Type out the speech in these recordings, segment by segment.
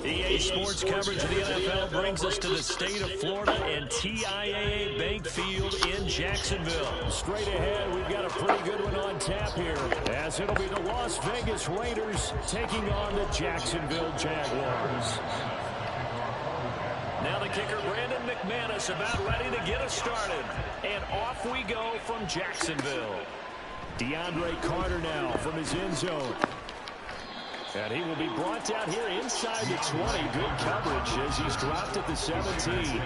EA Sports coverage of the NFL brings us to the state of Florida and TIAA Bank Field in Jacksonville. Straight ahead, we've got a pretty good one on tap here, as it'll be the Las Vegas Raiders taking on the Jacksonville Jaguars. Now the kicker, Brandon McManus, about ready to get us started. And off we go from Jacksonville. DeAndre Carter now from his end zone. And he will be brought down here inside the 20. Good coverage as he's dropped at the 17.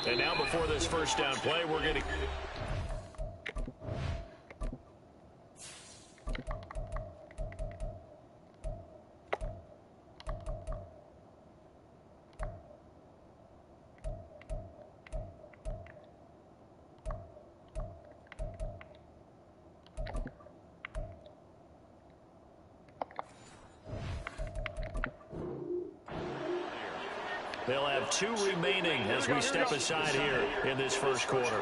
And now before this first down play, we're going to... They'll have 2 remaining as we step aside here in this first quarter.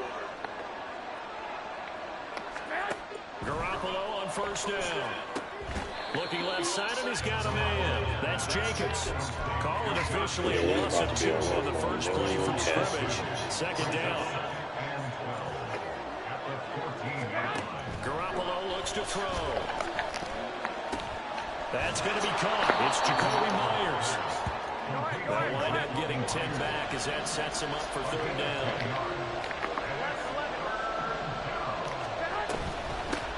Garoppolo on first down. Looking left side, and he's got a man. That's Jacobs. Call it officially a loss of 2 on the first play from scrimmage. Second down. Garoppolo looks to throw. That's going to be caught. It's Jacoby Myers. They'll wind up getting 10 back as that sets him up for third down.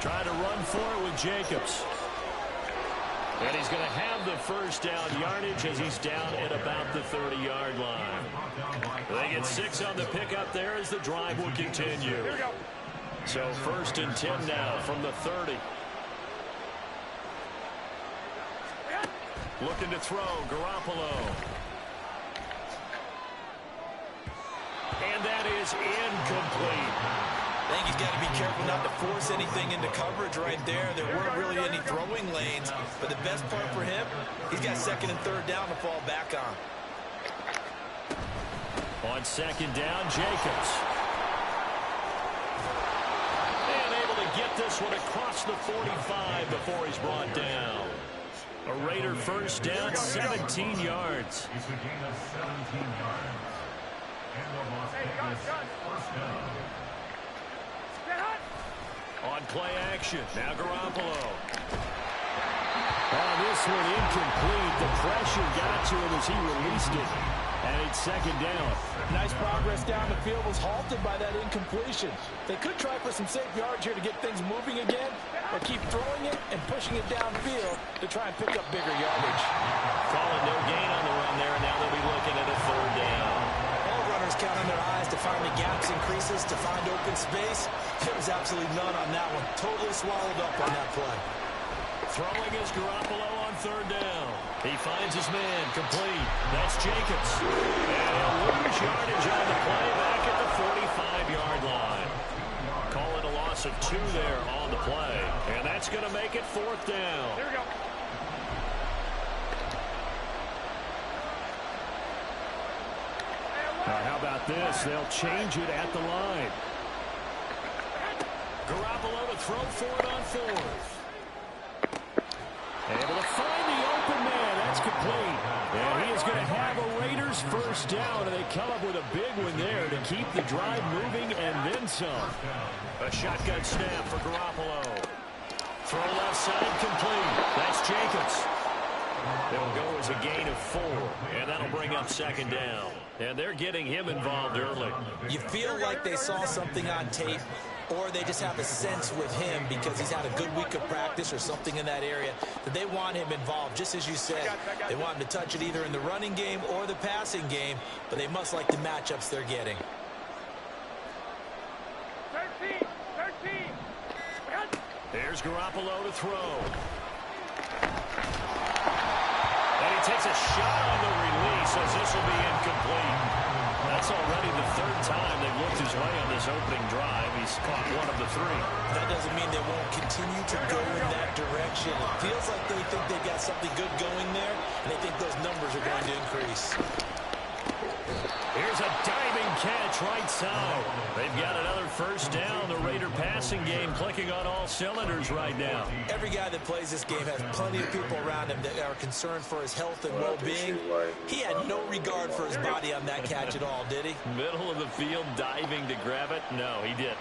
Trying to run for it with Jacobs. And he's going to have the first down yardage as he's down at about the 30-yard line. They get 6 on the pickup there as the drive will continue. So first and 10 now from the 30. Looking to throw, Garoppolo. And that is incomplete. I think he's got to be careful not to force anything into coverage right there. There weren't really any throwing lanes, but the best part for him, he's got second and third down to fall back on. On second down, Jacobs. And able to get this one across the 45 before he's brought down. A Raider first down, 17 yards. On play action, now Garoppolo. Oh, this one incomplete. The pressure got to him as he released it. And it's second down. Nice progress down the field was halted by that incompletion. They could try for some safe yards here to get things moving again, or keep throwing it and pushing it downfield to try and pick up bigger yardage. Calling no gain on the run there, and now they'll be looking at a third down. All runners counting their eyes to find the gaps and creases, to find open space. There was absolutely none on that one. Totally swallowed up on that play. Throwing is Garoppolo on third down. He finds his man, complete. That's Jacobs. And he'll lose yardage on the play back at the 45-yard line. Call it a loss of 2 there on the play. And that's going to make it 4th down. Here we go. How about this? They'll change it at the line. Garoppolo to throw for it on 4th. Able to find the open man. That's complete. And he is going to have a Raiders first down, and they come up with a big one there to keep the drive moving and then some. A shotgun snap for Garoppolo. Throw left side complete. That's Jacobs. It'll go as a gain of 4, and that'll bring up 2nd down. And they're getting him involved early. You feel like they saw something on tape, or they just have a sense with him because he's had a good week of practice or something in that area that they want him involved. Just as you said, they want him to touch it either in the running game or the passing game, but they must like the matchups they're getting. 13. There's Garoppolo to throw. And he takes a shot on the release as this will be incomplete. That's already the 3rd time they've looked his way on this opening drive. He's caught 1 of the 3. That doesn't mean they won't continue to go in that direction. It feels like they think they've got something good going there, and they think those numbers are going to increase. Here's a diving catch right side. They've got another first down. The Raider passing game clicking on all cylinders right now. Every guy that plays this game has plenty of people around him that are concerned for his health and well-being. He had no regard for his body on that catch at all, did he? Middle of the field diving to grab it? No, he didn't.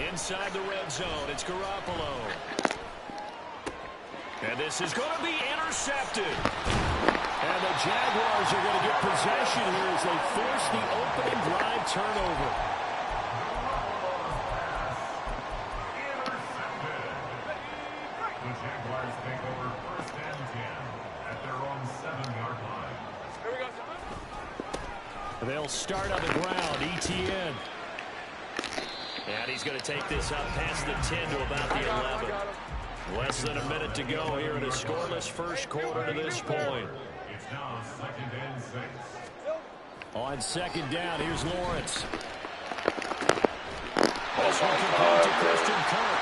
Inside the red zone, it's Garoppolo. And this is going to be intercepted. And the Jaguars are going to get possession here as they force the opening drive turnover. The Jaguars take over 1st and 10 at their own 7-yard line. Here we go. They'll start on the ground. ETN. And he's going to take this up past the 10 to about the 11. Less than a minute to go here in a scoreless first quarter to this point. It's now 2nd and 6. On 2nd down, here's Lawrence. This one complete to Christian Kirk.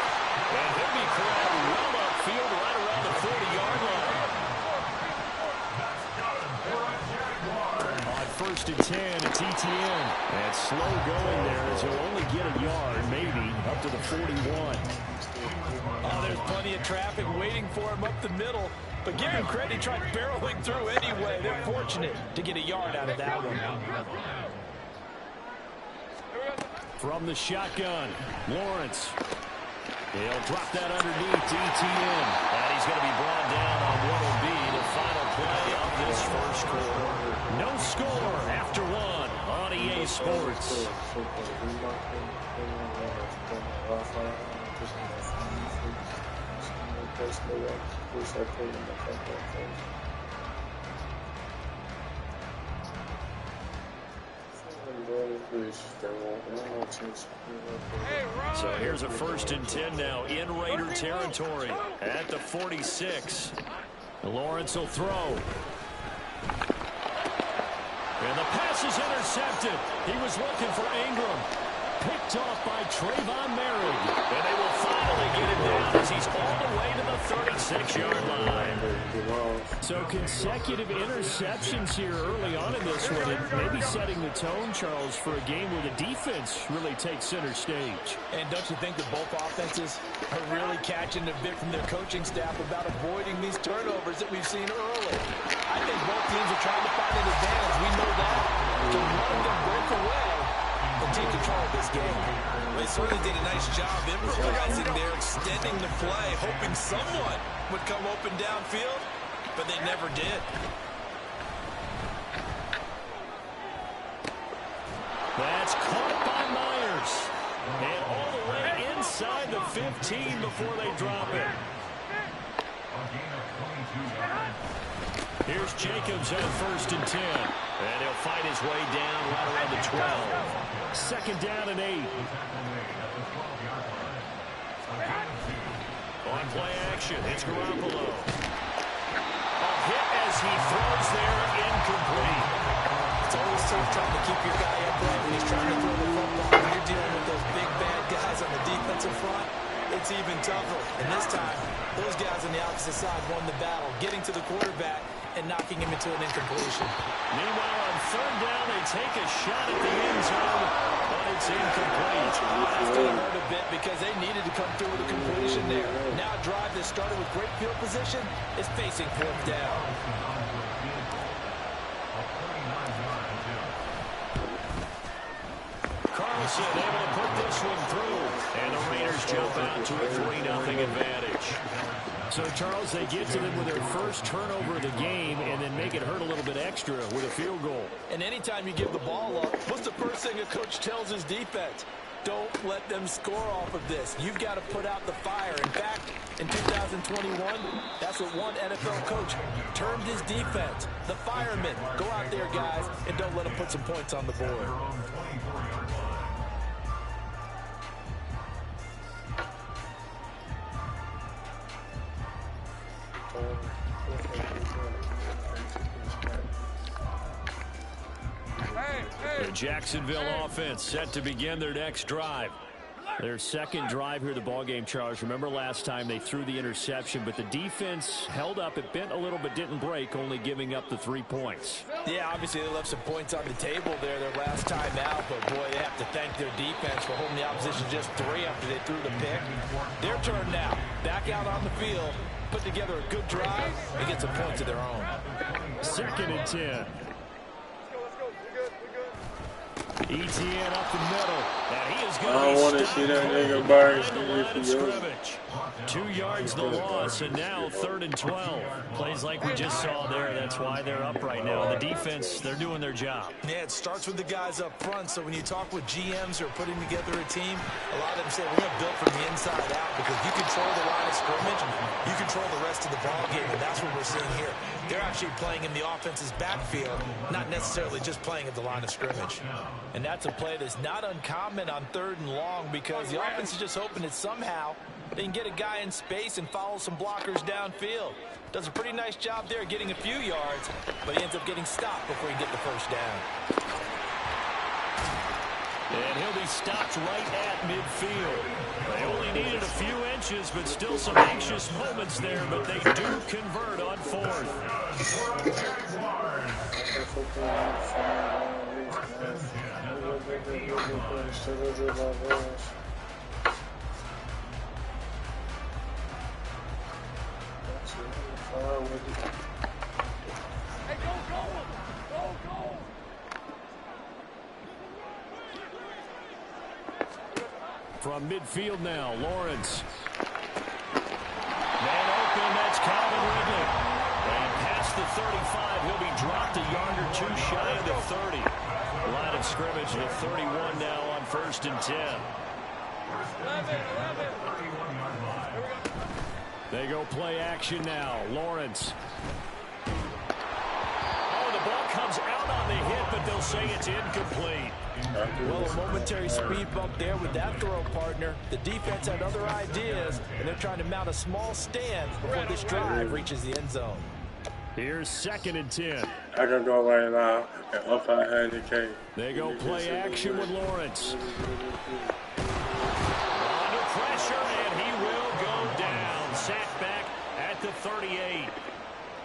And he'll be corralled well upfield right around the 40-yard line. On 1st and 10, it's ETN. And slow going there as he'll only get a yard, maybe, up to the 41. Oh, there's plenty of traffic waiting for him up the middle. But give him credit, he tried barreling through anyway. They're fortunate to get a yard out of that one. From the shotgun, Lawrence. He'll drop that underneath to ETN. And he's going to be brought down on what will be the final play of this first quarter. No score after 1 on EA Sports. So here's a 1st and 10 now in Raider territory at the 46. Lawrence will throw. And the pass is intercepted. He was looking for Ingram. Picked off by Trayvon Merrick. And they will finally get him down as he's all the way to the 36-yard line. So consecutive interceptions here early on in this one. And maybe setting the tone, Charles, for a game where the defense really takes center stage. And don't you think that both offenses are really catching a bit from their coaching staff about avoiding these turnovers that we've seen early? I think both teams are trying to find an advantage. We know that. To run them break away and take control of this game. They certainly did a nice job improvising there, extending the play, hoping someone would come open downfield, but they never did. That's caught by Myers. And all the way inside the 15 before they drop it. Here's Jacobs on 1st and 10. And he'll fight his way down right around the 12. 2nd down and 8. On play action, it's Garoppolo. A hit as he throws there, incomplete. It's always tough trying to keep your guy upright when he's trying to throw the football. When you're dealing with those big, bad guys on the defensive front, it's even tougher. And this time, those guys on the opposite side won the battle, getting to the quarterback and knocking him into an incompletion. Meanwhile, on third down, they take a shot at the end zone, but it's incomplete. That's going to hurt a bit because they needed to come through with a completion there. Now a drive that started with great field position is facing fourth down. Carlson able to put this one through, and the Raiders jump out to a 3-0 advantage. So, Charles, they get to them with their first turnover of the game and then make it hurt a little bit extra with a field goal. And anytime you give the ball up, what's the first thing a coach tells his defense? Don't let them score off of this. You've got to put out the fire. In fact, in 2021, that's what one NFL coach termed his defense. The firemen. Go out there, guys, and don't let them put some points on the board. The Jacksonville offense set to begin their next drive. Their second drive here, the ballgame, Charles. Remember last time they threw the interception, but the defense held up. It bent a little but didn't break, only giving up the 3 points. Yeah, obviously they left some points on the table there their last time out, but boy, they have to thank their defense for holding the opposition just 3 after they threw the pick. Their turn now. Back out on the field, put together a good drive, and get some points of their own. 2nd and 10. ETN up the middle, and he is going to I don't want to see that nigga burn. 2 yards the loss, and now 3rd and 12. Plays like we just saw there. That's why they're up right now. The defense, they're doing their job. Yeah, it starts with the guys up front. So when you talk with GMs who are putting together a team, a lot of them say we're going to build from the inside out because you control the line of scrimmage, you control the rest of the ball game, and that's what we're seeing here. They're actually playing in the offense's backfield, not necessarily just playing at the line of scrimmage. And that's a play that's not uncommon on 3rd and long because the offense is just hoping that somehow they can get a guy in space and follow some blockers downfield. Does a pretty nice job there getting a few yards, but he ends up getting stopped before he can get the first down. And he'll be stopped right at midfield. They only needed a few inches, but still some anxious moments there, but they do convert on 4th. Hey, go, go! Go, go! From midfield now, Lawrence. Man open, that's Calvin Ridley. And past the 35, he'll be dropped a yard or 2 shy of the 30. Line of scrimmage, the 31 now on 1st and 10. They go play action now. Lawrence. Oh, the ball comes out on the hit, but they'll say it's incomplete. Well, a momentary speed bump there with that throw, partner. The defense had other ideas, and they're trying to mount a small stand before this drive reaches the end zone. Here's 2nd and 10. I can go right now and up I had the cake. They go play action with Lawrence. Under pressure, and he will go down. Sacked back at the 38.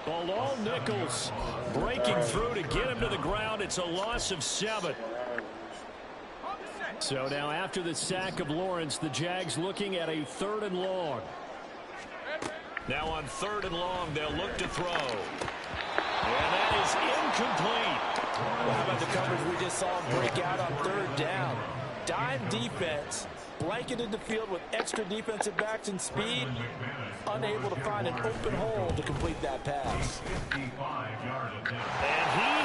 Bilal Nichols breaking through to get him to the ground. It's a loss of 7. So now after the sack of Lawrence, the Jags looking at a 3rd and long. Now on 3rd and long, they'll look to throw. And that is incomplete. Well, how about the coverage we just saw break out on 3rd down? Dime defense, blanketed the field with extra defensive backs and speed, unable to find an open hole to complete that pass. And he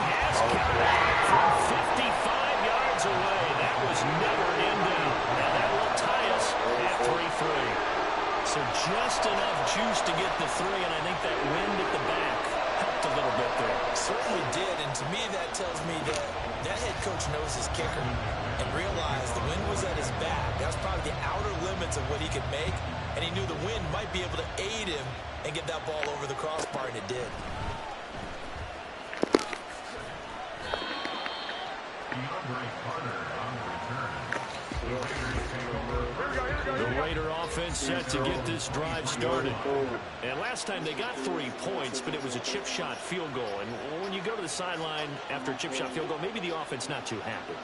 has got it from 55 yards away. That was never an in down. And that will tie us at 3-3. So just enough juice to get the 3, and I think that wind at the back helped a little bit there. Certainly did, and to me that tells me that that head coach knows his kicker and realized the wind was at his back. That's probably the outer limits of what he could make, and he knew the wind might be able to aid him and get that ball over the crossbar, and it did. The Raider offense set to get this drive started. And last time they got 3 points, but it was a chip shot field goal. And when you go to the sideline after a chip shot field goal, maybe the offense not too happy.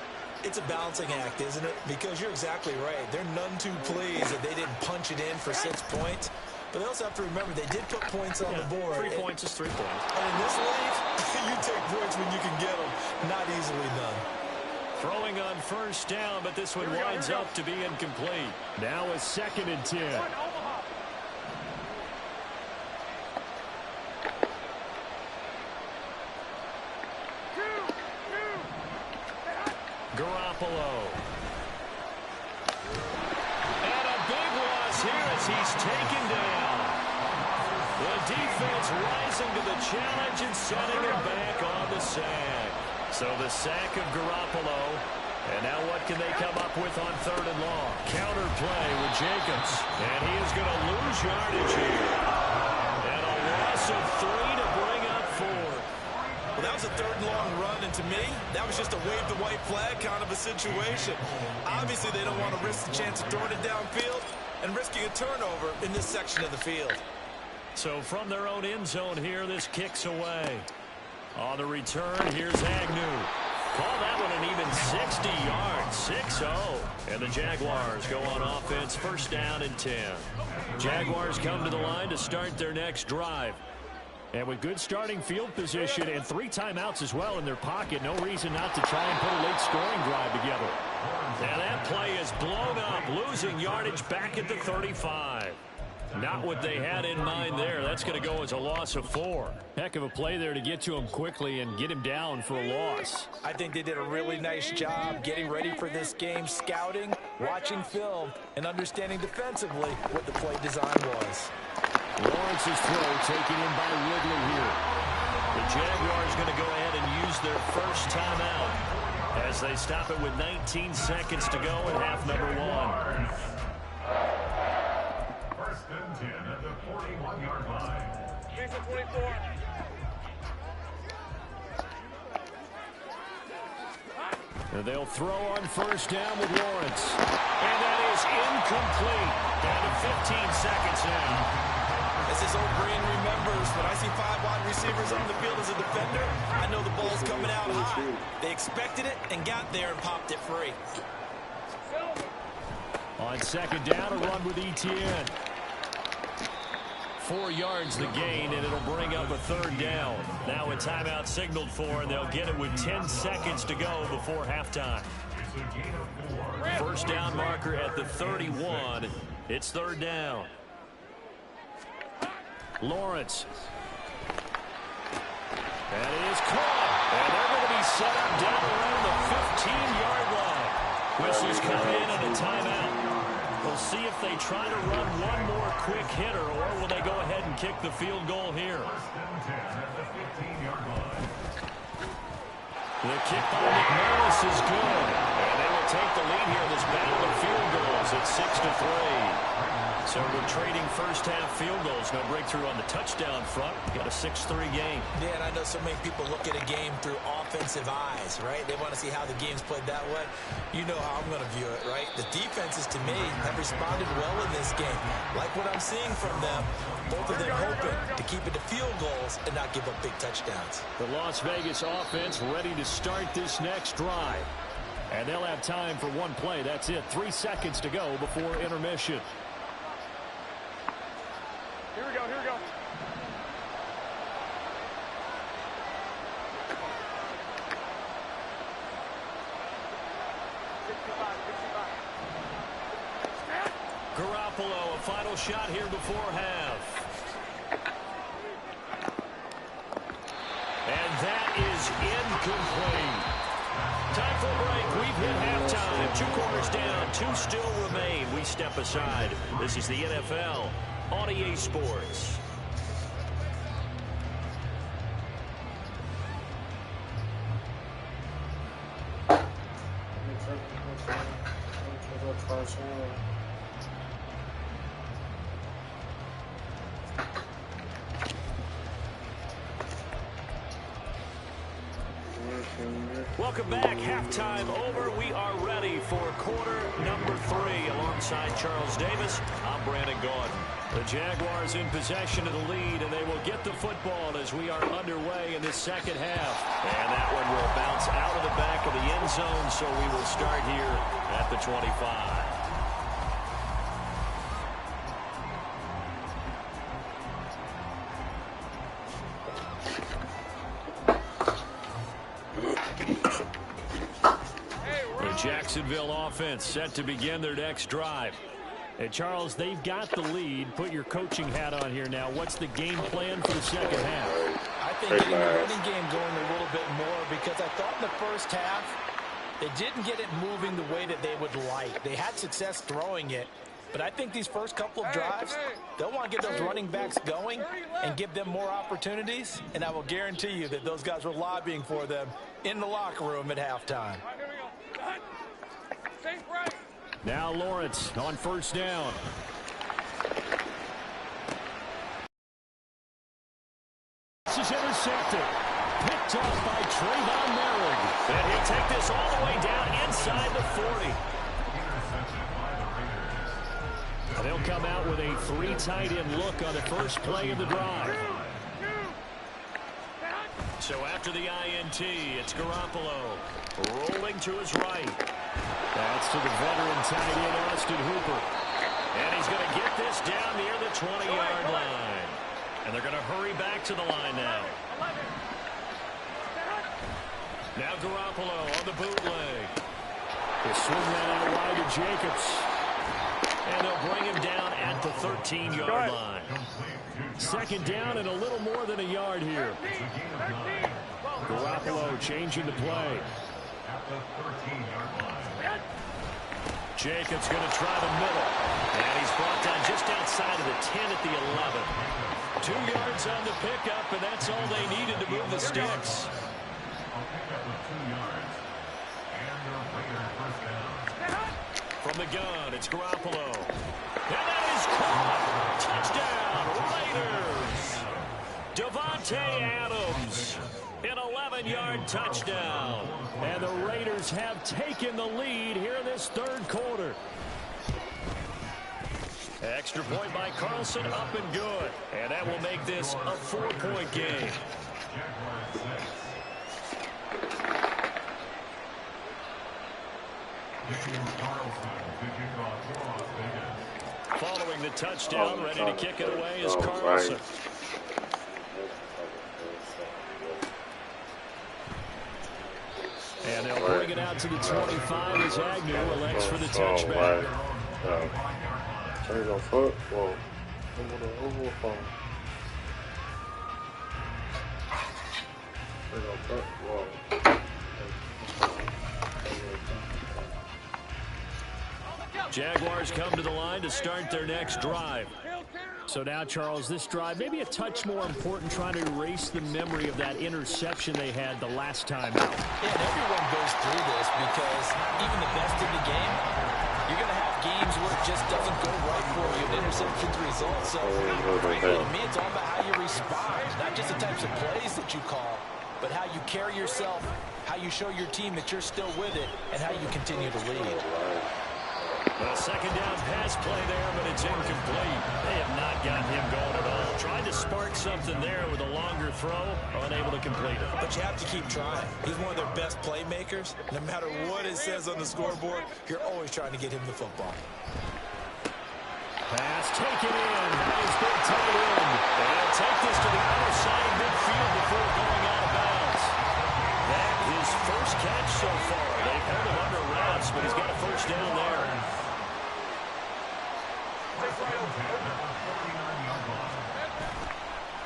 It's a balancing act, isn't it? Because you're exactly right. They're none too pleased that they didn't punch it in for 6 points. But they also have to remember they did put points on the board. 3 points is 3 points. And in this league, you take points when you can get them. Not easily done. Throwing on first down, but this one winds up to be incomplete. Now a 2nd and 10. Garoppolo. And a big loss here as he's taken down. The defense rising to the challenge and setting him back on the sack. So the sack of Garoppolo. And now what can they come up with on 3rd and long? Counter play with Jacobs. And he is going to lose yardage here. And a loss of 3 to bring up 4. Well, that was a 3rd and long run, and to me, that was just a wave the white flag kind of a situation. Obviously, they don't want to risk the chance of throwing it downfield and risking a turnover in this section of the field. So from their own end zone here, this kicks away. On the return, here's Agnew. Call that one an even 60 yards, 6-0. And the Jaguars go on offense, 1st down and 10. Jaguars come to the line to start their next drive. And with good starting field position and 3 timeouts as well in their pocket, no reason not to try and put a late scoring drive together. And that play is blown up, losing yardage back at the 35. Not what they had in mind there. That's going to go as a loss of 4. Heck of a play there to get to him quickly and get him down for a loss. I think they did a really nice job getting ready for this game, scouting, watching film, and understanding defensively what the play design was. Lawrence's throw taken in by Ridley here. The Jaguars going to go ahead and use their first timeout as they stop it with 19 seconds to go in half number 1. 1st and 10 at the 41-yard line. 24. And they'll throw on first down with Lawrence. And that is incomplete. Down to 15 seconds now. As this old brain remembers, when I see 5 wide receivers on the field as a defender, I know the ball's coming out high. They expected it and got there and popped it free. On 2nd down, a run with Etienne. 4 yards the gain, and it'll bring up a 3rd down. Now a timeout signaled for, and they'll get it with 10 seconds to go before halftime. 1st down marker at the 31. It's 3rd down. Lawrence. That is caught. And they're going to be set up down around the 15-yard line. Whistles come in and a timeout. We'll see if they try to run one more quick hitter, or will they go ahead and kick the field goal here. 1st and 10 at the 15-yard line. The kick by McManus is good. And they will take the lead here in this battle of field goals at 6-3. So we're trading first half field goals. No breakthrough on the touchdown front. Got a 6-3 game. Yeah, and I know so many people look at a game through offensive eyes, right? They want to see how the game's played that way. You know how I'm going to view it, right? The defenses, to me, have responded well in this game. Like what I'm seeing from them, both of them hoping to keep it to field goals and not give up big touchdowns. The Las Vegas offense ready to start this next drive. And they'll have time for one play. That's it. 3 seconds to go before intermission. Here we go, here we go. Garoppolo, a final shot here before half. And that is incomplete. Time for a break. We've hit halftime. 2 quarters down, 2 still remain. We step aside. This is the NFL on EA Sports. Welcome back. Halftime over. We are ready for quarter number 3. Alongside Charles Davis, I'm Brandon Gaudin. The Jaguars in possession of the lead, and they will get the football as we are underway in this second half. And that one will bounce out of the back of the end zone, so we will start here at the 25. Jacksonville offense set to begin their next drive. And Charles, they've got the lead. Put your coaching hat on here now. What's the game plan for the second half? I think getting the running game going a little bit more, because I thought in the first half they didn't get it moving the way that they would like. They had success throwing it, but I think these first couple of drives, they'll want to get those running backs going and give them more opportunities, and I will guarantee you that those guys were lobbying for them in the locker room at halftime. Now Lawrence on first down. This is intercepted. Picked off by Trayvon Merrick. And he'll take this all the way down inside the 40. And they'll come out with a 3 tight end look on the first play of the drive. So after the INT, it's Garoppolo rolling to his right. That's to the veteran tight end, Austin Hooper. And he's going to get this down near the 20-yard line. And they're going to hurry back to the line now. Now Garoppolo on the bootleg. They swing that out wide to Jacobs. And they'll bring him down at the 13-yard line. Second down and a little more than a yard here. Garoppolo changing the play. Jacobs going to try the middle. And he's brought down just outside of the 10 at the 11. 2 yards on the pickup, and that's all they needed to move the sticks. From the gun, it's Garoppolo. And that is caught. Touchdown, Raiders. Devontae Adams. An 11-yard touchdown. And the Raiders have taken the lead here in this third quarter. Extra point by Carlson, up and good. And that will make this a 4-point game. Following the touchdown, ready to kick it away is Carlson. And they'll bring it out to the 25 as Agnew elects for the touchback. Jaguars come to the line to start their next drive. So now, Charles, this drive maybe a touch more important, trying to erase the memory of that interception they had the last time out. Yeah, and everyone goes through this, because even the best in the game, you're going to have games where it just doesn't go right for you. An interception's the result. So, frankly, to me, it's all about how you respond. Not just the types of plays that you call, but how you carry yourself, how you show your team that you're still with it, and how you continue to lead. A second down pass play there, but it's incomplete. They have not gotten him going at all. Tried to spark something there with a longer throw, unable to complete it. But you have to keep trying. He's one of their best playmakers. No matter what it says on the scoreboard, you're always trying to get him the football. Pass taken in. That is big tight end. They'll take this to the other side of midfield before going out of bounds. That is first catch so far. They've held him under wraps, but he's got a first down there.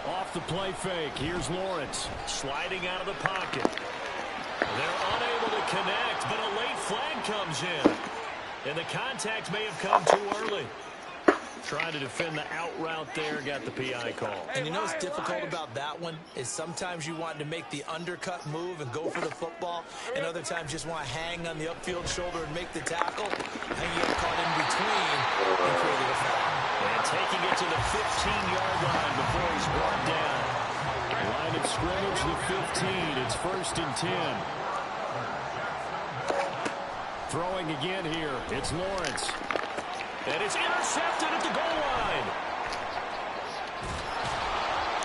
Off the play fake, here's Lawrence sliding out of the pocket. They're unable to connect, but a late flag comes in. And the contact may have come too early. Trying to defend the out route there, got the PI call. And you know what's difficult about that one is sometimes you want to make the undercut move and go for the football, and other times just want to hang on the upfield shoulder and make the tackle, and you get caught in between and created a foul. And taking it to the 15-yard line before he's brought down. Line of scrimmage, the 15. It's 1st and 10. Throwing again here. It's Lawrence. And it's intercepted at the goal line.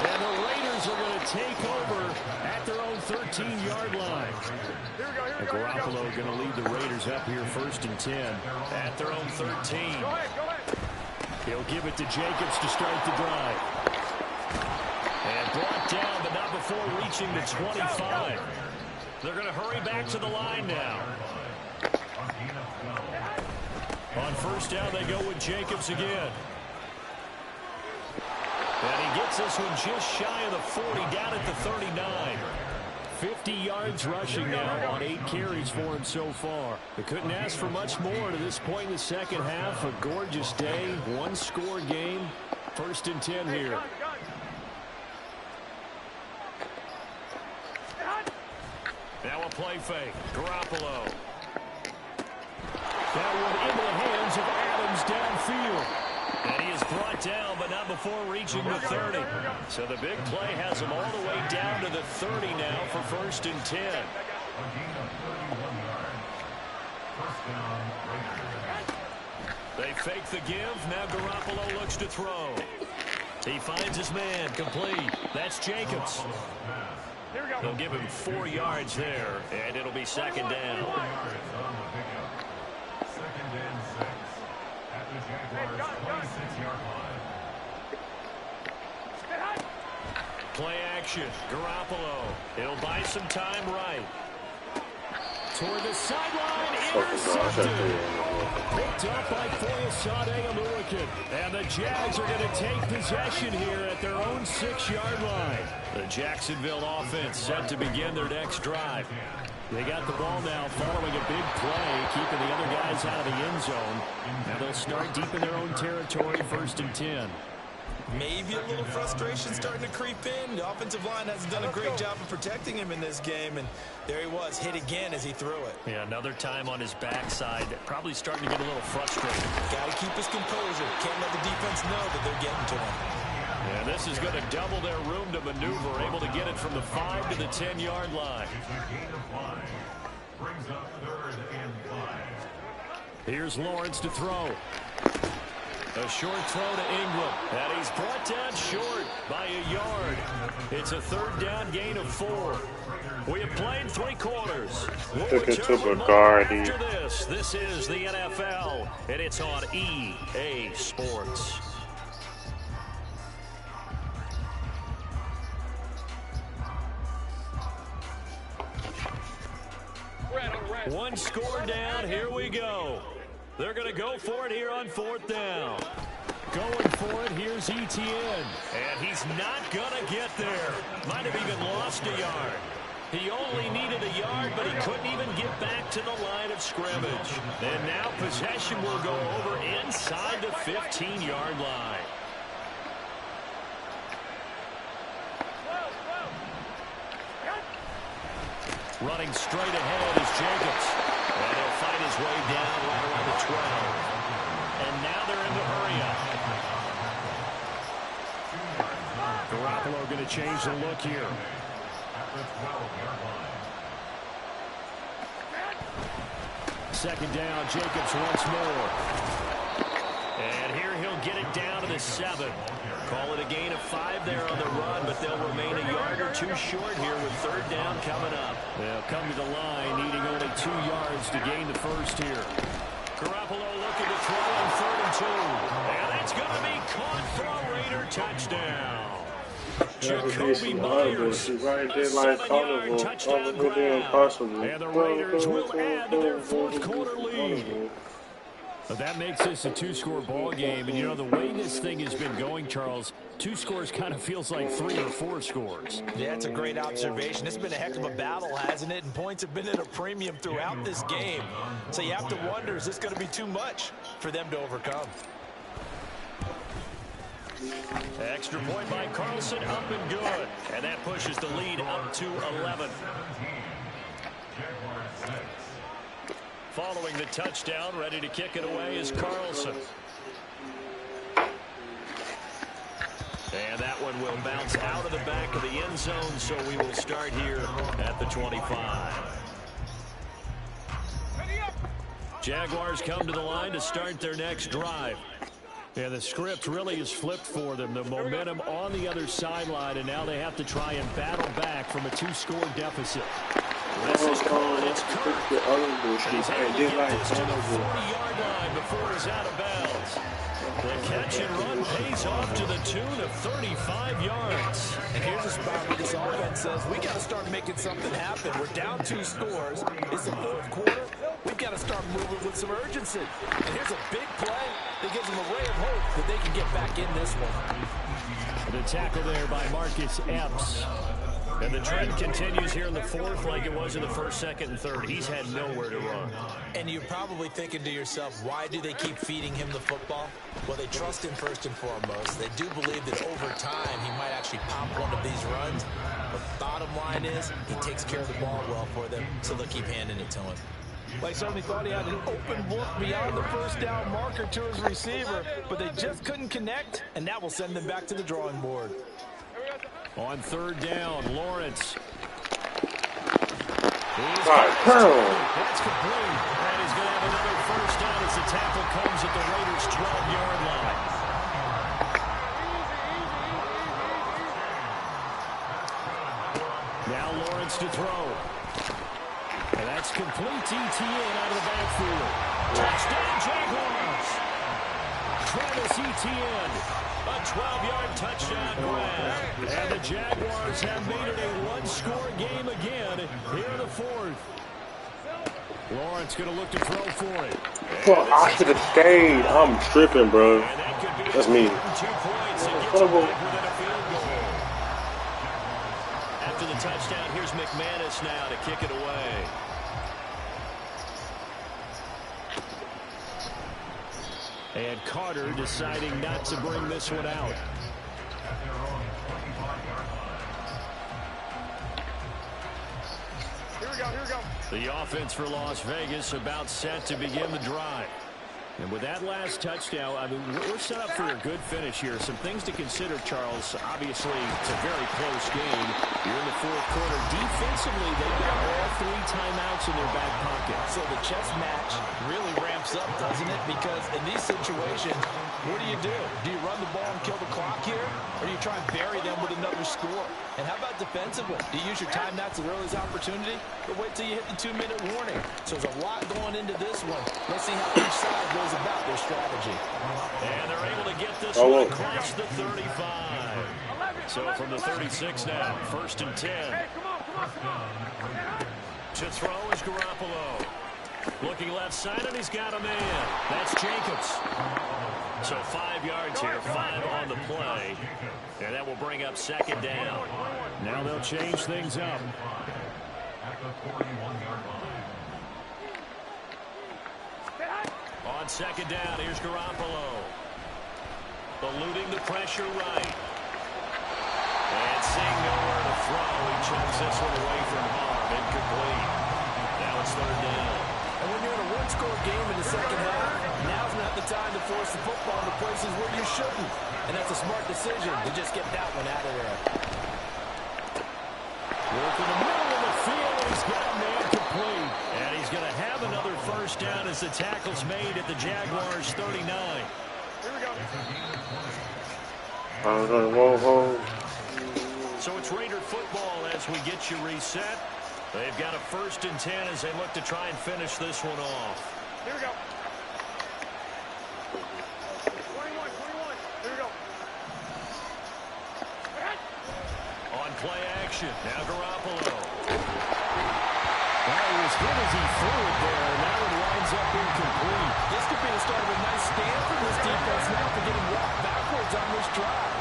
And the Raiders are going to take over at their own 13-yard line. Garoppolo going to lead the Raiders up here 1st and 10 at their own 13. He'll give it to Jacobs to start the drive. And brought down, but not before reaching the 25. They're going to hurry back to the line now. On 1st down, they go with Jacobs again. And he gets this one just shy of the 40, down at the 39. 50 yards rushing now on 8 carries for him so far. They couldn't ask for much more to this point in the second half. A gorgeous day, one-score game. 1st and 10 here. Now a play fake. Garoppolo. That one into the hands of Adams downfield. And he is brought down, but not before reaching the 30. So the big play has him all the way down to the 30 now for 1st and 10. They fake the give. Now Garoppolo looks to throw. He finds his man complete. That's Jacobs. They'll give him 4 yards there, and it'll be 2nd down. Play action. Garoppolo. It'll buy some time right. Toward the sideline. Intercepted. Picked up by Foyesade Aluakin. And the Jags are going to take possession here at their own 6-yard line. The Jacksonville offense set to begin their next drive. They got the ball now following a big play, keeping the other guys out of the end zone. Now they'll start deep in their own territory, 1st and 10. Maybe a little frustration starting to creep in. The offensive line hasn't done a great job of protecting him in this game, and there he was, hit again as he threw it. Yeah, another time on his backside, probably starting to get a little frustrated. Got to keep his composure. Can't let the defense know that they're getting to him. Yeah, this is going to double their room to maneuver, able to get it from the 5 to the 10-yard line. Here's Lawrence to throw. A short throw to Ingram, and he's brought down short by a yard. It's a 3rd down gain of 4. We have played 3 quarters. Took it to Bacardi. After this, this is the NFL, and it's on EA Sports. One score down, here we go. They're going to go for it here on 4th down. Going for it, here's Etienne. And he's not going to get there. Might have even lost a yard. He only needed a yard, but he couldn't even get back to the line of scrimmage. And now possession will go over inside the 15-yard line. Running straight ahead is Jacobs. And he'll fight his way down right around the 12. And now they're in the hurry-up. Garoppolo going to change the look here. Second down, Jacobs once more. And here he'll get it down to the 7. Call it a gain of 5 there on the run, but they'll remain a yard or 2 short here with 3rd down coming up. They'll come to the line, needing only 2 yards to gain the first here. Garoppolo looking to throw on 3rd and 2. And that's going to be caught for a Raider touchdown. Jacoby Myers, a 7-yard touchdown grab. And the Raiders will add to their 4th quarter lead. But that makes this a 2-score ball game. And, you know, the way this thing has been going, Charles, 2 scores kind of feels like 3 or 4 scores. Yeah, it's a great observation. It's been a heck of a battle, hasn't it? And points have been at a premium throughout this game. So you have to wonder, is this going to be too much for them to overcome? Extra point by Carlson, up and good. And that pushes the lead up to 11. Following the touchdown, ready to kick it away is Carlson. And that one will bounce out of the back of the end zone, so we will start here at the 25. Jaguars come to the line to start their next drive. And the script really is flipped for them. The momentum on the other sideline, and now they have to try and battle back from a 2-score deficit. This is called. It's Kirk. He's able to get this to the 40-yard line before he's out of bounds. The catch and run pays off to the tune of 35 yards. And here's a spot where this offense says, we got to start making something happen. We're down 2 scores. It's the 4th quarter. We've got to start moving with some urgency. And here's a big play that gives them a ray of hope that they can get back in this one. The tackle there by Marcus Epps. And the trend continues here in the 4th like it was in the 1st, 2nd, and 3rd. He's had nowhere to run. And you're probably thinking to yourself, why do they keep feeding him the football? Well, they trust him first and foremost. They do believe that over time he might actually pop one of these runs. But bottom line is he takes care of the ball well for them, so they'll keep handing it to him. They certainly thought he had an open look beyond the first down marker to his receiver, but they just couldn't connect, and that will send them back to the drawing board. On 3rd down, Lawrence. That's complete. And he's going to have another 1st down as the tackle comes at the Raiders' 12-yard line. Now Lawrence to throw. And that's complete to Etienne out of the backfield. Touchdown, Jaguars. Travis Etienne. A 12-yard touchdown grab. And the Jaguars have made it a 1-score game again here in the 4th. Lawrence going to look to throw for it. Well, I should have stayed. I'm tripping, bro. That's me. 2 points and gets it back within a field goal. After the touchdown, here's McManus now to kick it away. And Carter deciding not to bring this one out. Here we go, here we go. The offense for Las Vegas about set to begin the drive. And with that last touchdown, I mean, we're set up for a good finish here. Some things to consider, Charles. Obviously, it's a very close game. You're in the 4th quarter. Defensively, they've got all 3 timeouts in their back pocket. So the chess match really ramps up, doesn't it? Because in these situations, what do? Do you run the ball and kill the clock here? Or do you try and bury them with another score? And how about defensively? Do you use your timeouts at the earliest opportunity? Or wait till you hit the 2-minute warning? So there's a lot going into this one. Let's see how each side goes about their strategy. And they're able to get this one across the 35. So from the 36 now, 1st and 10. Hey, come on. To throw is Garoppolo. Looking left side, and he's got a man. That's Jacobs. So 5 yards here, 5 on the play. And that will bring up 2nd down. Now they'll change things up. At the 41-yard line. On 2nd down, here's Garoppolo. Eluding the pressure right. And seeing nowhere to throw, he chucks this one away from harm. Incomplete. Now it's 3rd down. And when you're in a 1-score game in the 2nd half, now's not the time to force the football into places where you shouldn't. And that's a smart decision to just get that one out of there. Work in the middle of the field. He's got a man complete. And he's going to have another 1st down as the tackle's made at the Jaguars' 39. Here we go. So it's Raider football as we get you reset. They've got a 1st and 10 as they look to try and finish this one off. Here we go. 21. Here we go. On play action, now Garoppolo. Well, he was hit as he threw it there, and that one winds up incomplete. This could be the start of a nice stand for this defense now for getting walked backwards on this drive.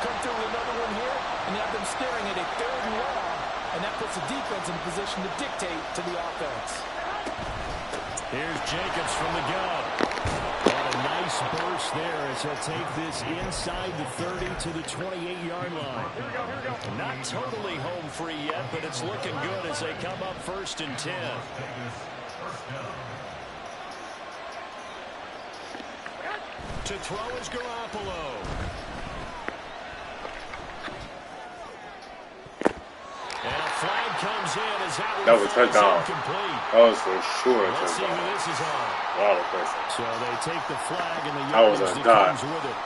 Come through with another one here, and you have them staring at a 3rd and long, and that puts the defense in a position to dictate to the offense. Here's Jacobs from the gun. And a nice burst there as he'll take this inside the 30 to the 28-yard line. Here we go. Not totally home free yet, but it's looking good as they come up 1st and 10. To throw is Garoppolo. And a flag comes in as That was a touchdown. incomplete. That was for sure a Let's see who touchdown. this is on. Wow, the person. So they take the flag and the That was yardage a that dot. comes with it.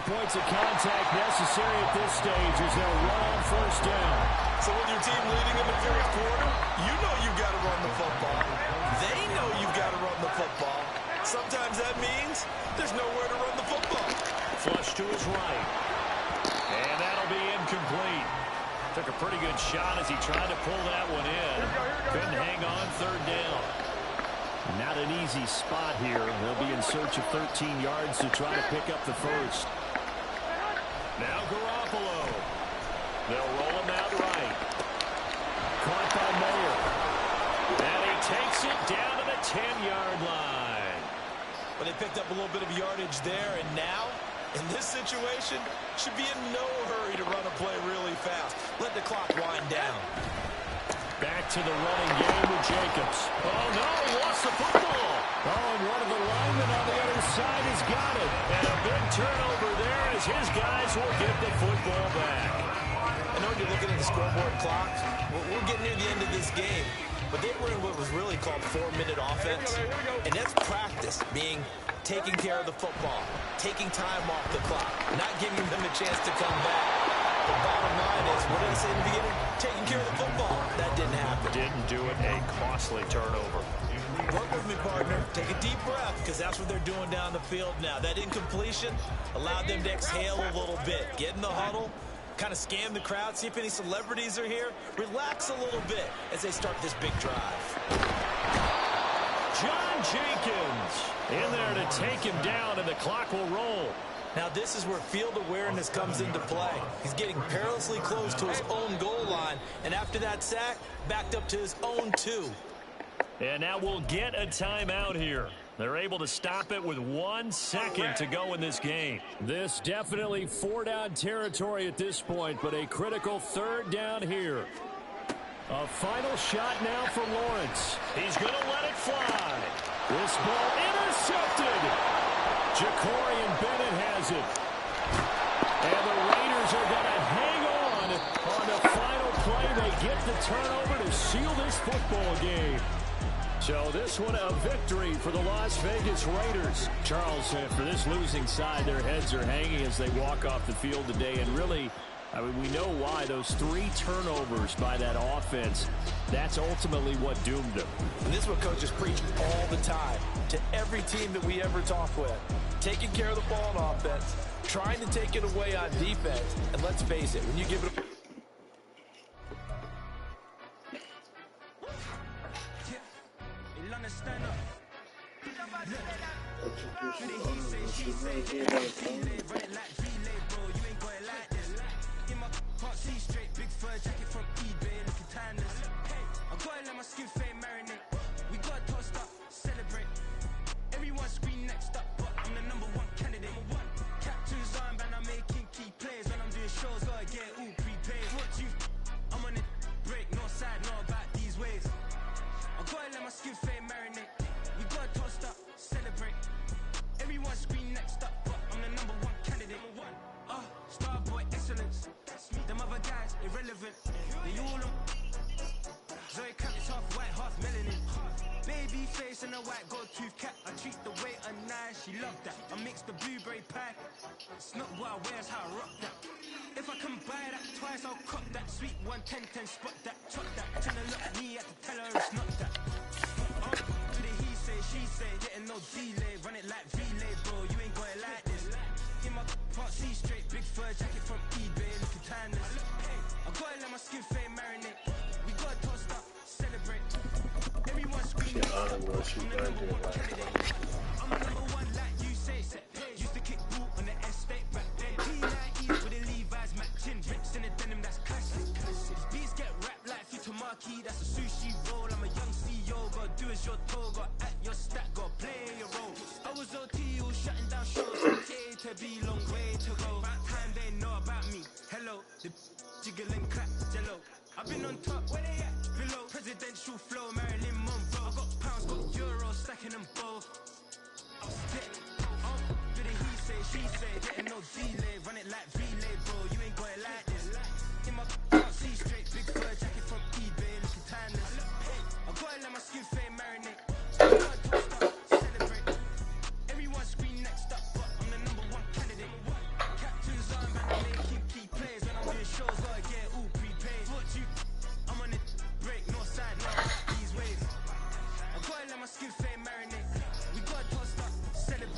Points of contact necessary at this stage as they'll run on first down. So with your team leading in the fourth quarter, you know you've got to run the football. They know you've got to run the football. Sometimes that means there's nowhere to run the football. Flush to his right. And that'll be incomplete. Took a pretty good shot as he tried to pull that one in. Couldn't hang on third down. Not an easy spot here. They'll be in search of 13 yards to try to pick up the first. Now Garoppolo. They'll roll him out right. Caught by Mayer. And he takes it down to the 10-yard line. But they picked up a little bit of yardage there, and now, in this situation, should be in no hurry to run a play really fast. Let the clock wind down. Back to the running game with Jacobs. Oh, no, he lost the football. Oh, and one of the linemen on the other side has got it. And a big turnover there as his guys will get the football back. I know you're looking at the scoreboard clock. We're getting near the end of this game. But they were in what was really called 4-minute offense. And that's practice, being taking care of the football, taking time off the clock, not giving them a chance to come back. The bottom line is, what did I say in the beginning? Taking care of the football. That didn't happen. Didn't do it. A costly turnover. Work with me, partner. Take a deep breath, because that's what they're doing down the field now. That incompletion allowed them to exhale a little bit. Get in the huddle, kind of scan the crowd, see if any celebrities are here. Relax a little bit as they start this big drive. John Jenkins in there to take him down, and the clock will roll. Now this is where field awareness comes into play. He's getting perilously close to his own goal line, and after that sack, backed up to his own 2. And now we'll get a timeout here. They're able to stop it with 1 second to go in this game. This definitely 4-down territory at this point, but a critical 3rd down here. A final shot now for Lawrence. He's going to let it fly. This ball intercepted. Ja'Cory Bennett has it. And the Raiders are going to hang on the final play. They get the turnover to seal this football game. So this one a victory for the Las Vegas Raiders. Charles, for this losing side, their heads are hanging as they walk off the field today. And really, I mean, we know why. Those 3 turnovers by that offense, that's ultimately what doomed them. And this is what coaches preach all the time to every team that we ever talk with. Taking care of the ball on offense, trying to take it away on defense. And let's face it, when you give it a...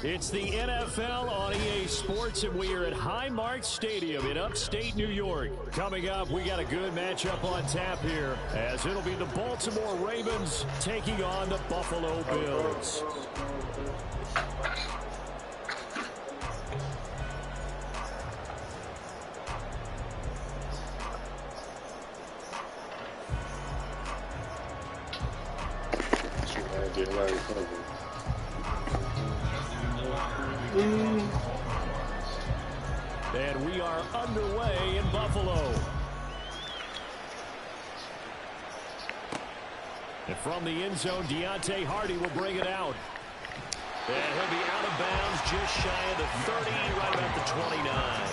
It's the NFL on EA Sports, and we are at Highmark Stadium in upstate New York. Coming up, we got a good matchup on tap here, as it'll be the Baltimore Ravens taking on the Buffalo Bills. And we are underway in Buffalo. And from the end zone, Deontay Hardy will bring it out. And he'll be out of bounds just shy of the 30, right about the 29.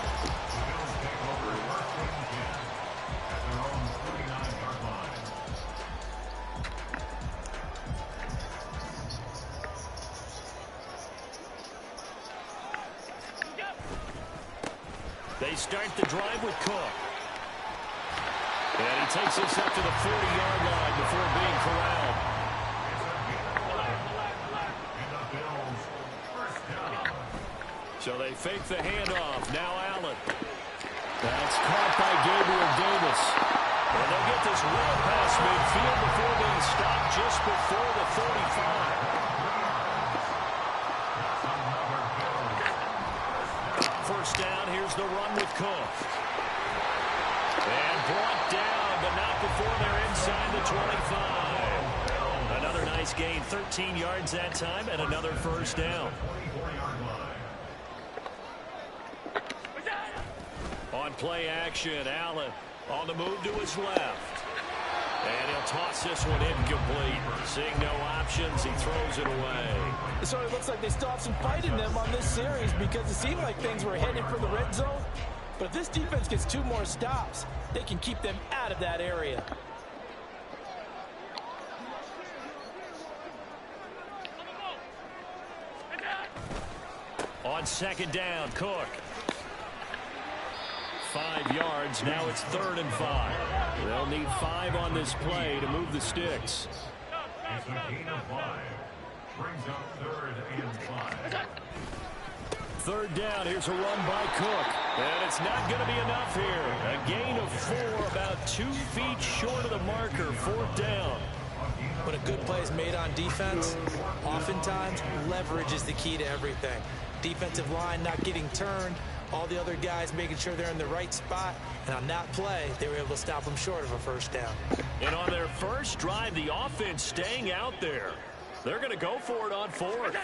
They start the drive with Cook. And he takes us up to the 40-yard line before being corralled. So they fake the handoff. Now Allen. That's caught by Gabriel Davis. And they'll get this well past midfield before being stopped just before the 35. First down, here's the run with Cook. And brought down, but not before they're inside the 25. Another nice gain, 13 yards that time, and another first down. On play action, Allen on the move to his left. And he'll toss this one incomplete. Seeing no options, he throws it away. So it looks like they still have some fight in them on this series, because it seemed like things were headed for the red zone. But if this defense gets 2 more stops, they can keep them out of that area. On second down, Cook. 5 yards. Now it's 3rd and 5. They'll need 5 on this play to move the sticks. It's a gain of 5. Brings up 3rd and 5. 3rd down. Here's a run by Cook. And it's not going to be enough here. A gain of 4, about 2 feet short of the marker. 4th down. When a good play is made on defense, oftentimes leverage is the key to everything. Defensive line not getting turned, all the other guys making sure they're in the right spot, and on that play, they were able to stop them short of a first down. And on their first drive, the offense staying out there. They're going to go for it on 4th.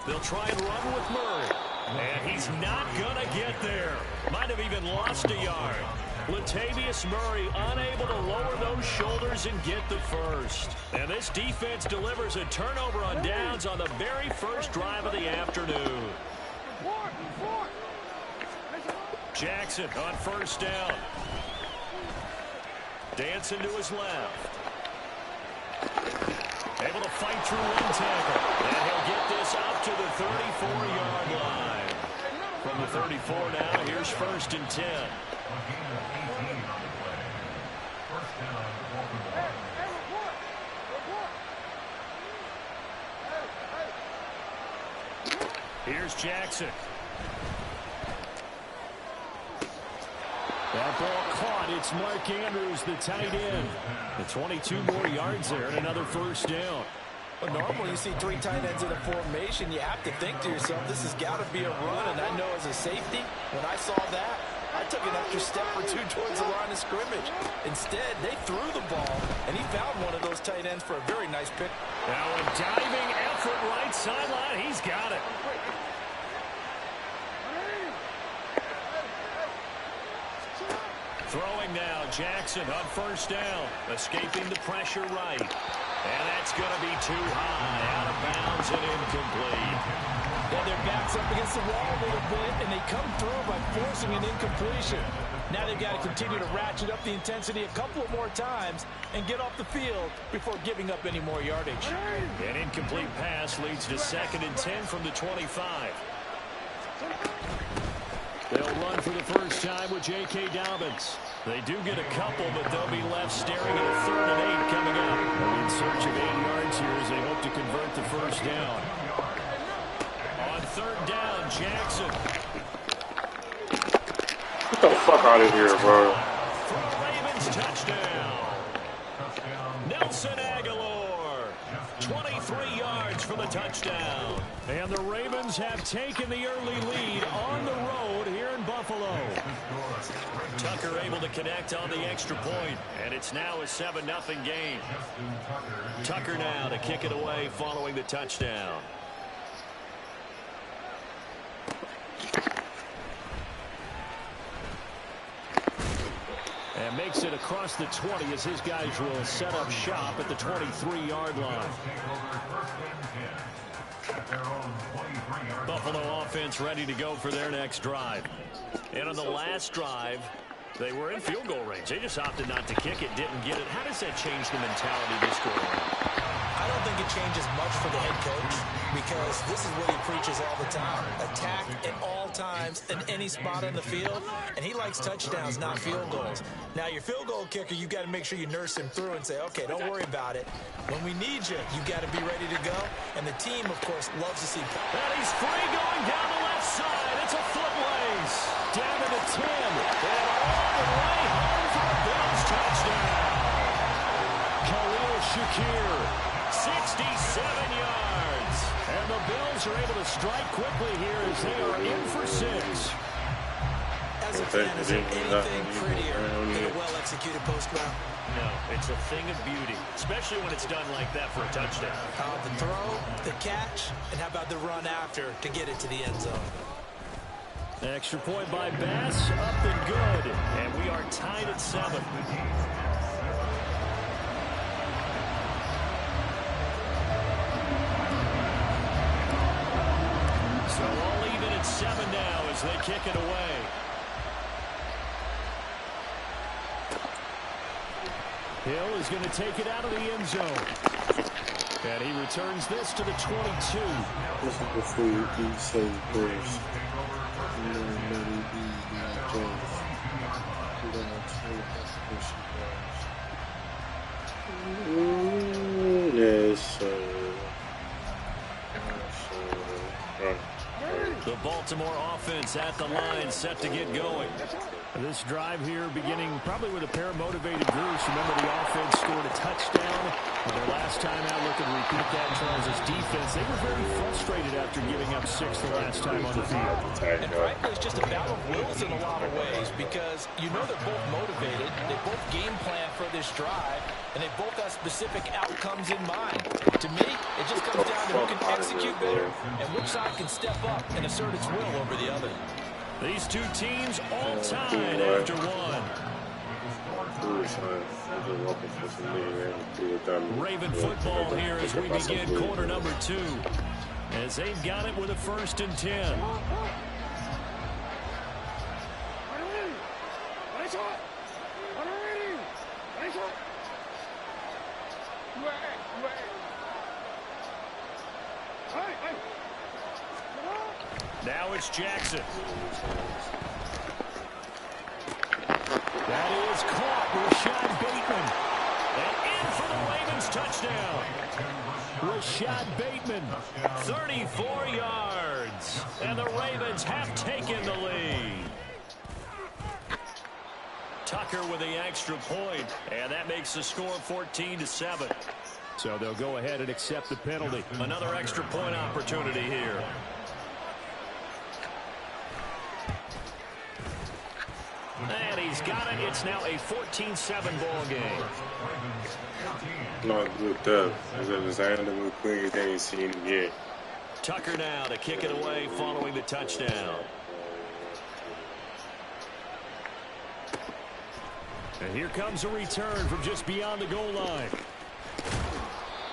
They'll try and run with Murray. And he's not going to get there. Might have even lost a yard. Latavius Murray unable to lower those shoulders and get the first. And this defense delivers a turnover on downs on the very first drive of the afternoon. Jackson on first down. Dancing to his left. Able to fight through one tackle. And he'll get this up to the 34-yard line. From the 34 now, here's 1st and 10. Here's Jackson. That ball caught. It's Mark Andrews, the tight end. The 22 more yards there and another first down. But normally you see 3 tight ends in a formation, you have to think to yourself, this has got to be a run. And I know as a safety, when I saw that, I took an extra step or 2 towards the line of scrimmage. Instead, they threw the ball, and he found one of those tight ends for a very nice pick. Now a diving effort right sideline. He's got it. Throwing now, Jackson on first down. Escaping the pressure right. And that's going to be too high, out of bounds and incomplete. Yeah, their back's up against the wall a little bit, and they come through by forcing an incompletion. Now they've got to continue to ratchet up the intensity a couple of more times and get off the field before giving up any more yardage. An incomplete pass leads to 2nd and 10 from the 25. They'll run for the first time with J.K. Dobbins. They do get a couple, but they'll be left staring at a 3rd and 8 coming up. They'll be in search of 8 yards here as they hope to convert the first down. On 3rd down, Jackson. Get the fuck out of here, bro. For a Ravens touchdown. Nelson Aguilar. 23 yards for the touchdown. And the Ravens have taken the early lead on the road here in Buffalo. Tucker able to connect on the extra point, and it's now a 7-0 game. Tucker now to kick it away following the touchdown. And makes it across the 20 as his guys will set up shop at the 23-yard line. Buffalo offense ready to go for their next drive. And on the last drive, they were in field goal range. They just opted not to kick it, didn't get it. How does that change the mentality this go around? I don't think it changes much for the head coach because this is what he preaches all the time. Attack at all times in any spot on the field, and he likes touchdowns, not field goals. Now, your field goal kicker, you got to make sure you nurse him through and say, okay, don't worry about it. When we need you, you got to be ready to go. And the team, of course, loves to see. And he's free going down the left side. It's a foot race. Down to the 10. And all the way home for the Bills touchdown. Khalil Shakir, 67 yards. And the Bills are able to strike quickly here as they are in for 6. As a fan, is there anything prettier than a well-executed post route? No, it's a thing of beauty, especially when it's done like that for a touchdown. The throw, the catch, and how about the run after to get it to the end zone? Extra point by Bass, up and good. And we are tied at 7. So all even at 7 now as they kick it away. Hill is going to take it out of the end zone. And he returns this to the 22. This is before you do say first. Yes, sir. The Baltimore offense at the line, set to get going. This drive here beginning probably with a pair of motivated groups. Remember, the offense scored a touchdown. Their last time out, looking to repeat that. Charles' defense, they were very frustrated after giving up 6 the last time on the field. And frankly, it's just a battle of wills in a lot of ways because you know they're both motivated. They both game plan for this drive, and they both have specific outcomes in mind. To me, it just comes down to who can execute better and which side can step up and assert its will over the other. These two teams all tied after 1. Raven football here as we begin quarter number 2. As they've got it with a 1st and 10. Now it's Jackson. That is caught. Rashad Bateman. And in for the Ravens touchdown. Rashad Bateman, 34 yards. And the Ravens have taken the lead. Tucker with the extra point, and that makes the score 14-7. So they'll go ahead and accept the penalty. Another extra point opportunity here. And he's got it. It's now a 14-7 ball game. Not looked up. As I was handling with quick, they ain't seen it yet. Tucker now to kick it away following the touchdown. And here comes a return from just beyond the goal line.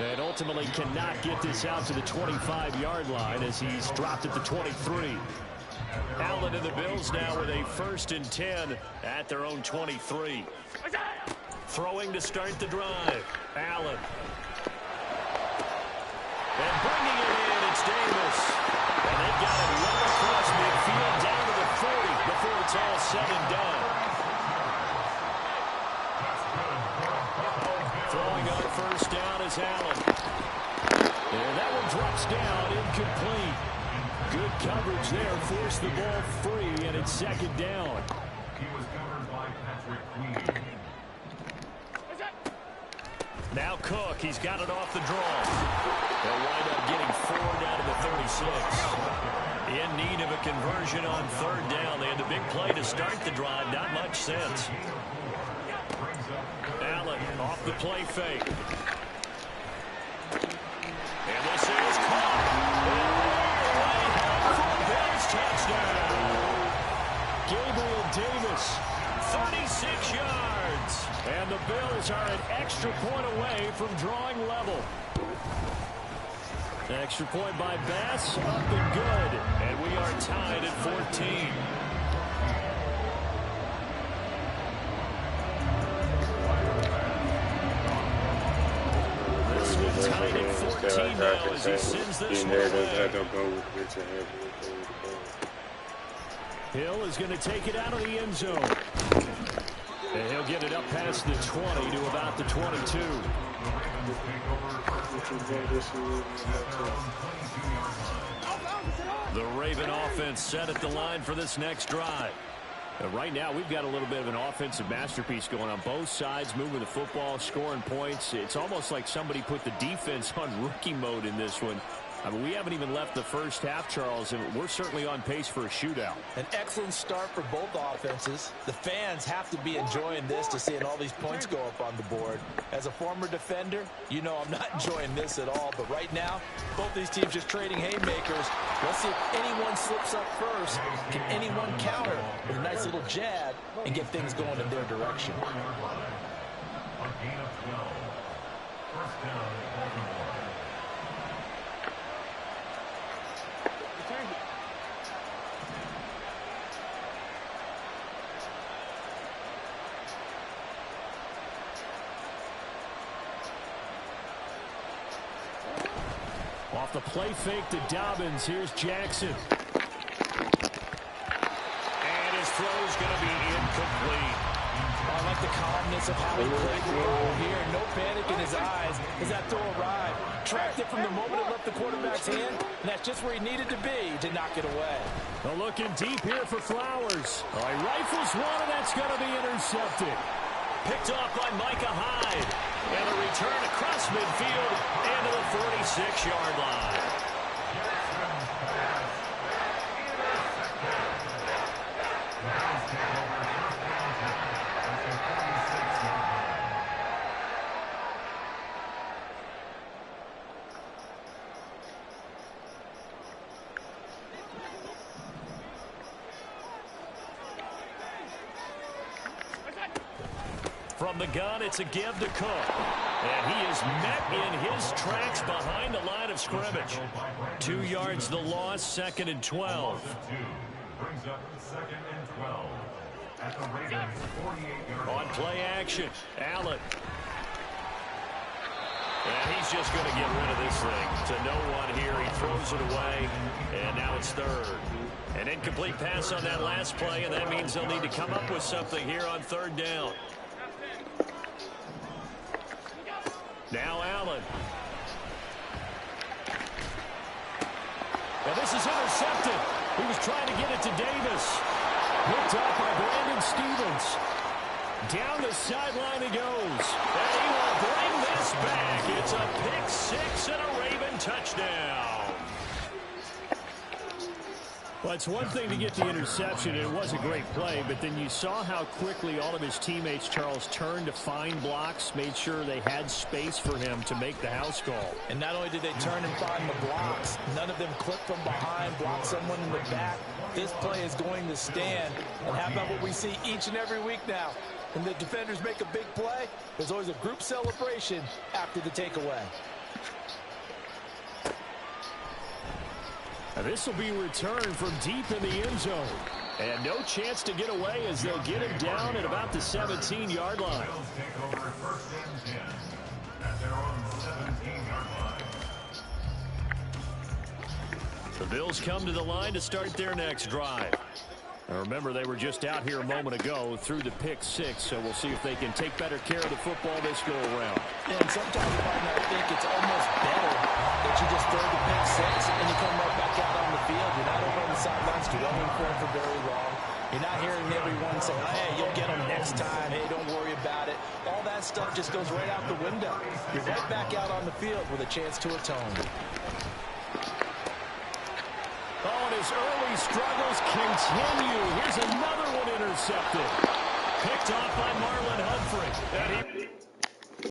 And ultimately cannot get this out to the 25-yard line as he's dropped at the 23. Allen and the Bills now with a 1st and 10 at their own 23. Throwing to start the drive. Allen. And bringing it in, it's Davis. And they've got it well across midfield down to the 40 before it's all said and done. Throwing on 1st down is Allen. And that one drops down, incomplete. Good coverage there, forced the ball free, and it's 2nd down. He was covered by Patrick Queen. Now Cook, he's got it off the draw. They'll wind up getting 4 down to the 36. In need of a conversion on 3rd down. They had the big play to start the drive. Not much sense. Allen off the play fake. And this is caught. Right for a Bills touchdown. Gabriel Davis, 36 yards. And the Bills are an extra point away from drawing level. Extra point by Bass, up and good. And we are tied at 14. This one tied at 14 now as he sends this one away. Hill is going to take it out of the end zone. And he'll get it up past the 20 to about the 22. The Raven offense set at the line for this next drive. Right now, we've got a little bit of an offensive masterpiece going on both sides, moving the football, scoring points. It's almost like somebody put the defense on rookie mode in this one. I mean, we haven't even left the first half, Charles, and we're certainly on pace for a shootout. An excellent start for both offenses. The fans have to be enjoying this to seeing all these points go up on the board. As a former defender, you know I'm not enjoying this at all. But right now, both these teams just trading haymakers. Let's see if anyone slips up first. Can anyone counter with a nice little jab and get things going in their direction? A gain of 12. 1st down, Baltimore. Off the play fake to Dobbins. Here's Jackson. And his throw's going to be incomplete. I like the calmness of how he played the ball here. No panic in his eyes as that throw arrived. Tracked it from the moment it left the quarterback's hand, and that's just where he needed to be to knock it away. Well, looking deep here for Flowers. Oh, he rifles one, and that's going to be intercepted. Picked off by Micah Hyde. And a return across midfield and to the 46-yard line. From the gun, it's a give to Cook. And he is met in his tracks behind the line of scrimmage. 2 yards the loss, 2nd and 12. Brings up 2nd and 12. At the Ravens 48-yard line. On play action, Allen. And he's just going to get rid of this thing to no one here. He throws it away, and now it's 3rd. An incomplete pass on that last play, and that means they'll need to come up with something here on 3rd down. Now Allen. And this is intercepted. He was trying to get it to Davis. Picked up by Brandon Stevens. Down the sideline he goes. And he will bring this back. It's a pick 6 and a Raven touchdown. Well, it's one thing to get the interception, and it was a great play, but then you saw how quickly all of his teammates, Charles, turned to find blocks, made sure they had space for him to make the house call. And not only did they turn and find the blocks, none of them clip from behind, block someone in the back. This play is going to stand. And how about what we see each and every week now? When the defenders make a big play, there's always a group celebration after the takeaway. And this will be returned from deep in the end zone. And no chance to get away as they'll get him down at about the 17-yard line. Bills take over first and 10 at their own 17-yard line. The Bills come to the line to start their next drive. Now remember, they were just out here a moment ago through the pick six, so we'll see if they can take better care of the football this go around. And sometimes, partner, I think it's almost better that you just throw the pick six and you come right back out on the field. You're not over on the sidelines dwelling for it for very long. You're not hearing everyone say, hey, you'll get them next time. Hey, don't worry about it. All that stuff just goes right out the window. You're right back out on the field with a chance to atone. Oh, and his early struggles continue. Here's another one intercepted. Picked off by Marlon Humphrey. And he